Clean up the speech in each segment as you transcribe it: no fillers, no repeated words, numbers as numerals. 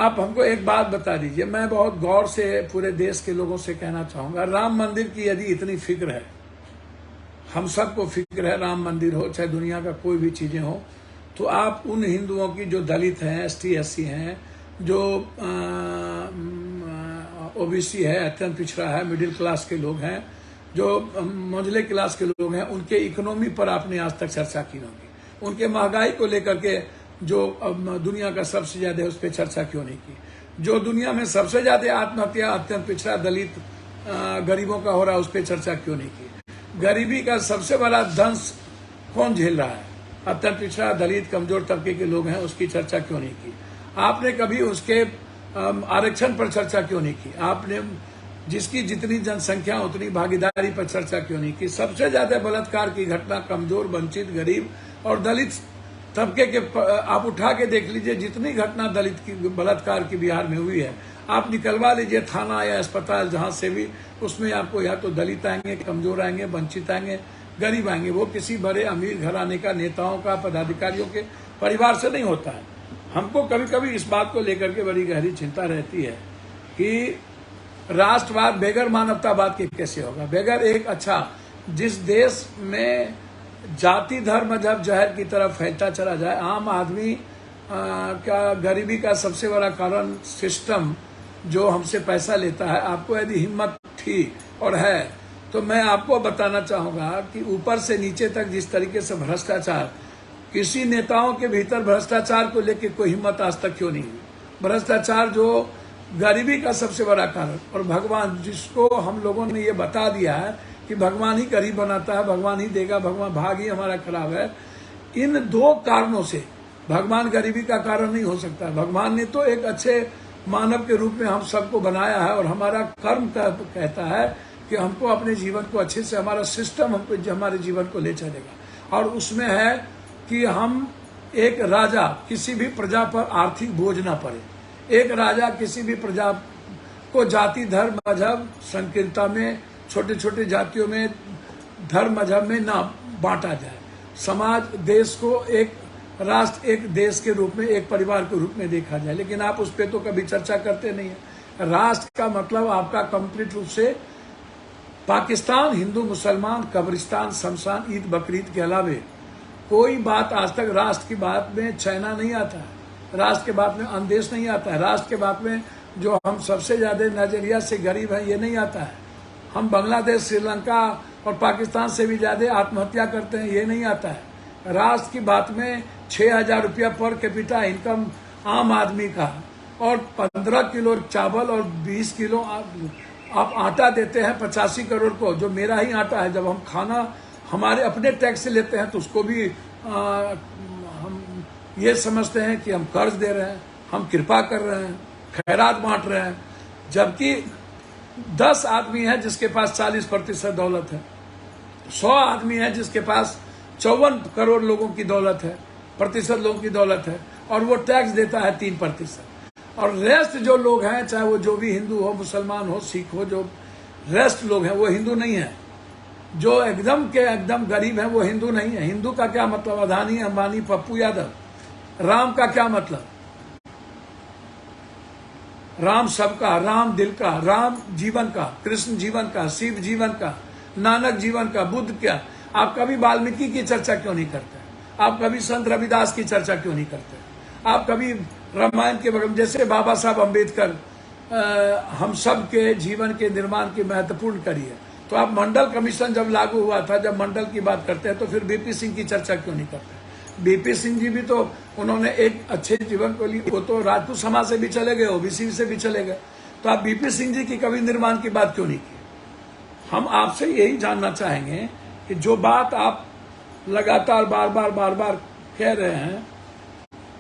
आप हमको एक बात बता दीजिए, मैं बहुत गौर से पूरे देश के लोगों से कहना चाहूंगा, राम मंदिर की यदि इतनी फिक्र है, हम सबको फिक्र है, राम मंदिर हो चाहे दुनिया का कोई भी चीजें हो, तो आप उन हिंदुओं की जो दलित हैं, एसटी एससी हैं, जो ओबीसी है, अत्यंत पिछड़ा है, मिडिल क्लास के लोग हैं, जो मंझले क्लास के लोग हैं, उनके इकोनॉमी पर आपने आज तक चर्चा की होगी। उनके महंगाई को लेकर के जो दुनिया का सबसे ज्यादा है उस पर चर्चा क्यों नहीं की। जो दुनिया में सबसे ज्यादा आत्महत्या अत्यंत पिछड़ा दलित गरीबों का हो रहा है उस पर चर्चा क्यों नहीं की। गरीबी का सबसे बड़ा दंश कौन झेल रहा है, अत्यंत पिछड़ा दलित कमजोर तबके के लोग हैं, उसकी चर्चा क्यों नहीं की। आपने कभी उसके आरक्षण पर चर्चा क्यों नहीं की। आपने जिसकी जितनी जनसंख्या उतनी भागीदारी पर चर्चा क्यों नहीं की। सबसे ज्यादा बलात्कार की घटना कमजोर, वंचित, गरीब और दलित तबके के आप उठा के देख लीजिए, जितनी घटना दलित की बलात्कार की बिहार में हुई है, आप निकलवा लीजिए थाना या अस्पताल जहां से भी, उसमें आपको या तो दलित आएंगे, कमजोर आएंगे, वंचित आएंगे, गरीब आएंगे। वो किसी बड़े अमीर घराने का, नेताओं का, पदाधिकारियों के परिवार से नहीं होता है। हमको कभी कभी इस बात को लेकर के बड़ी गहरी चिंता रहती है कि राष्ट्रवाद बेगर मानवतावाद के कैसे होगा। बेगर एक अच्छा, जिस देश में जाति धर्म मजहब जहर की तरफ फैलता चला जाए, आम आदमी का गरीबी का सबसे बड़ा कारण सिस्टम जो हमसे पैसा लेता है। आपको यदि हिम्मत थी और है तो मैं आपको बताना चाहूंगा कि ऊपर से नीचे तक जिस तरीके से भ्रष्टाचार, किसी नेताओं के भीतर भ्रष्टाचार को लेकर कोई हिम्मत आज तक क्यों नहीं हुई। भ्रष्टाचार जो गरीबी का सबसे बड़ा कारण, और भगवान जिसको हम लोगों ने ये बता दिया है कि भगवान ही गरीब बनाता है, भगवान ही देगा, भगवान भाग ही हमारा खराब है। इन दो कारणों से भगवान गरीबी का कारण नहीं हो सकता। भगवान ने तो एक अच्छे मानव के रूप में हम सबको बनाया है और हमारा कर्म कहता है कि हमको अपने जीवन को अच्छे से, हमारा सिस्टम हमको हमारे जीवन को ले चलेगा। और उसमें है कि हम एक राजा किसी भी प्रजा पर आर्थिक बोझ ना पड़े, एक राजा किसी भी प्रजा को जाति धर्म मजहब संकीर्णता में, छोटे छोटे जातियों में, धर्म मजहब में ना बांटा जाए। समाज, देश को एक राष्ट्र, एक देश के रूप में, एक परिवार के रूप में देखा जाए। लेकिन आप उस पर तो कभी चर्चा करते नहीं है। राष्ट्र का मतलब आपका कंप्लीट रूप से पाकिस्तान, हिंदू मुसलमान, कब्रिस्तान, शमशान, ईद बकरीद के अलावे कोई बात आज तक राष्ट्र की बात में चाइना नहीं आता है, राष्ट्र के बात में अंदेश नहीं आता है, राष्ट्र के बात में जो हम सबसे ज्यादा नजरिया से गरीब हैं ये नहीं आता है। हम बांग्लादेश, श्रीलंका और पाकिस्तान से भी ज्यादा आत्महत्या करते हैं, ये नहीं आता है। राष्ट्र की बात में 6,000 रुपया पर कैपिटा इनकम आम आदमी का, और 15 किलो चावल और 20 किलो आप आटा देते हैं 85 करोड़ को, जो मेरा ही आटा है। जब हम खाना हमारे अपने टैक्स से लेते हैं तो उसको भी हम ये समझते हैं कि हम कर्ज दे रहे हैं, हम कृपा कर रहे हैं, खैरात बांट रहे हैं। जबकि 10 आदमी है जिसके पास 40% दौलत है, 100 आदमी है जिसके पास 54 करोड़ लोगों की दौलत है, प्रतिशत लोगों की दौलत है, और वो टैक्स देता है 3%। और रेस्ट जो लोग हैं, चाहे वो जो भी हिंदू हो, मुसलमान हो, सिख हो, जो रेस्ट लोग हैं वो हिंदू नहीं है। जो एकदम के एकदम गरीब है वो हिंदू नहीं है। हिंदू का क्या मतलब? अदानी, अंबानी, पप्पू यादव। राम का क्या मतलब? राम सबका, राम दिल का, राम जीवन का, कृष्ण जीवन का, शिव जीवन का, नानक जीवन का, बुद्ध क्या। आप कभी वाल्मीकि की चर्चा क्यों नहीं करते? आप कभी संत रविदास की चर्चा क्यों नहीं करते? आप कभी रामायण के बगल, जैसे बाबा साहब अम्बेडकर हम सब के जीवन के निर्माण की महत्वपूर्ण करी है, तो आप मंडल कमीशन जब लागू हुआ था, जब मंडल की बात करते हैं तो फिर बीपी सिंह की चर्चा क्यों नहीं करते? बीपी सिंह जी भी तो उन्होंने एक अच्छे जीवन को लिए, वो तो राजपूत समाज से भी चले गए, ओबीसी से भी चले गए, तो आप बीपी सिंह जी की कभी निर्माण की बात क्यों नहीं की? हम आपसे यही जानना चाहेंगे कि जो बात आप लगातार बार बार कह रहे हैं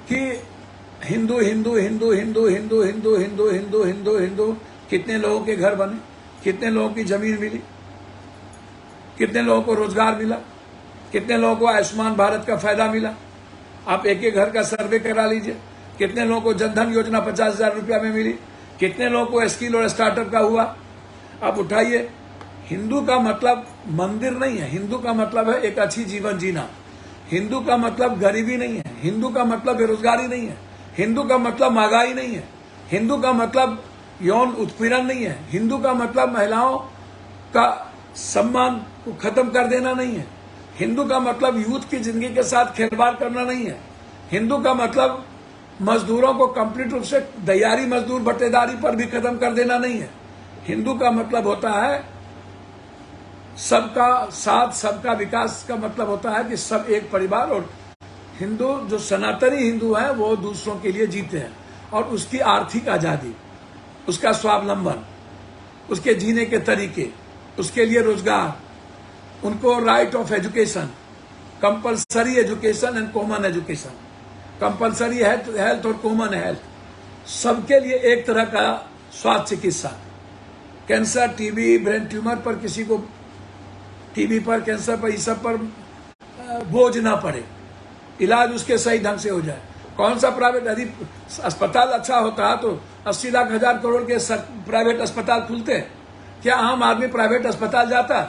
कि हिंदू हिंदू हिंदू हिंदू हिंदू हिंदू हिंदू हिंदू हिंदू हिंदू, कितने लोगों के घर बने, कितने लोगों की जमीन मिली, कितने लोगों को रोजगार मिला, कितने लोगों को आयुष्मान भारत का फायदा मिला? आप एक एक घर का सर्वे करा लीजिए। कितने लोगों को जनधन योजना 50,000 रुपया में मिली, कितने लोगों को स्किल और स्टार्टअप का हुआ? आप उठाइए। हिंदू का मतलब मंदिर नहीं है, हिंदू का मतलब है एक अच्छी जीवन जीना। हिंदू का मतलब गरीबी नहीं है, हिंदू का मतलब बेरोजगारी नहीं है, हिंदू का मतलब महंगाई नहीं है, हिंदू का मतलब यौन उत्पीड़न नहीं है। हिंदू का मतलब महिलाओं का सम्मान को खत्म कर देना नहीं है। हिंदू का मतलब यूथ की जिंदगी के साथ खिलवाड़ करना नहीं है। हिंदू का मतलब मजदूरों को कंप्लीट रूप से दयारी मजदूर बटेदारी पर भी खत्म कर देना नहीं है। हिंदू का मतलब होता है सबका साथ, सबका विकास का मतलब होता है कि सब एक परिवार। और हिंदू जो सनातनी हिंदू है वो दूसरों के लिए जीते हैं, और उसकी आर्थिक आजादी, उसका स्वावलंबन, उसके जीने के तरीके, उसके लिए रोजगार, उनको right of education, compulsory education and common education, compulsory health और कॉमन हेल्थ, सबके लिए एक तरह का स्वास्थ्य चिकित्सा, कैंसर, टीबी, ब्रेन ट्यूमर पर किसी को टीबी पर, कैंसर पर, इस सब पर बोझ ना पड़े, इलाज उसके सही ढंग से हो जाए। कौन सा प्राइवेट, यदि अस्पताल अच्छा होता है तो 80 लाख 1000 करोड़ के प्राइवेट अस्पताल खुलते हैं। क्या आम आदमी प्राइवेट अस्पताल जाता?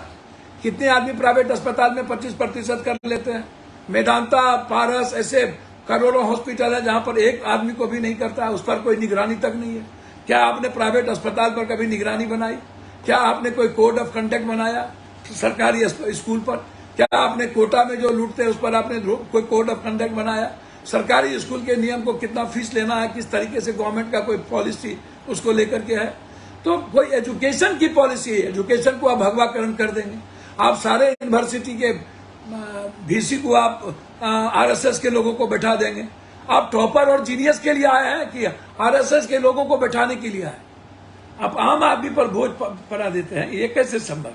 कितने आदमी प्राइवेट अस्पताल में 25% कर लेते हैं? मेदांता, पारस, ऐसे करोड़ों हॉस्पिटल है जहां पर एक आदमी को भी नहीं करता है, उस पर कोई निगरानी तक नहीं है। क्या आपने प्राइवेट अस्पताल पर कभी निगरानी बनाई? क्या आपने कोई कोड ऑफ कंडक्ट बनाया सरकारी स्कूल पर? क्या आपने कोटा में जो लूटते हैं उस पर आपने कोई कोड ऑफ कंडक्ट बनाया? सरकारी स्कूल के नियम को कितना फीस लेना है, किस तरीके से गवर्नमेंट का कोई पॉलिसी उसको लेकर के है? तो कोई एजुकेशन की पॉलिसी है। एजुकेशन को आप भगवाकरण कर देंगे। आप सारे यूनिवर्सिटी के वीसी को आप आरएसएस के लोगों को बैठा देंगे। आप टॉपर और जीनियस के लिए आए हैं कि आरएसएस के लोगों को बैठाने के लिए आए? आप आम आदमी पर बोझ पड़ा देते हैं, ये कैसे संभव?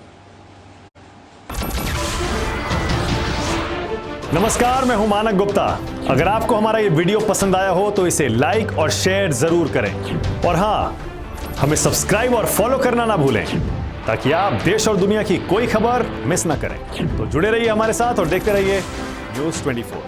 नमस्कार, मैं हूं मानक गुप्ता। अगर आपको हमारा ये वीडियो पसंद आया हो तो इसे लाइक और शेयर जरूर करें, और हां, हमें सब्सक्राइब और फॉलो करना ना भूलें ताकि आप देश और दुनिया की कोई खबर मिस ना करें। तो जुड़े रहिए हमारे साथ और देखते रहिए न्यूज़ 24।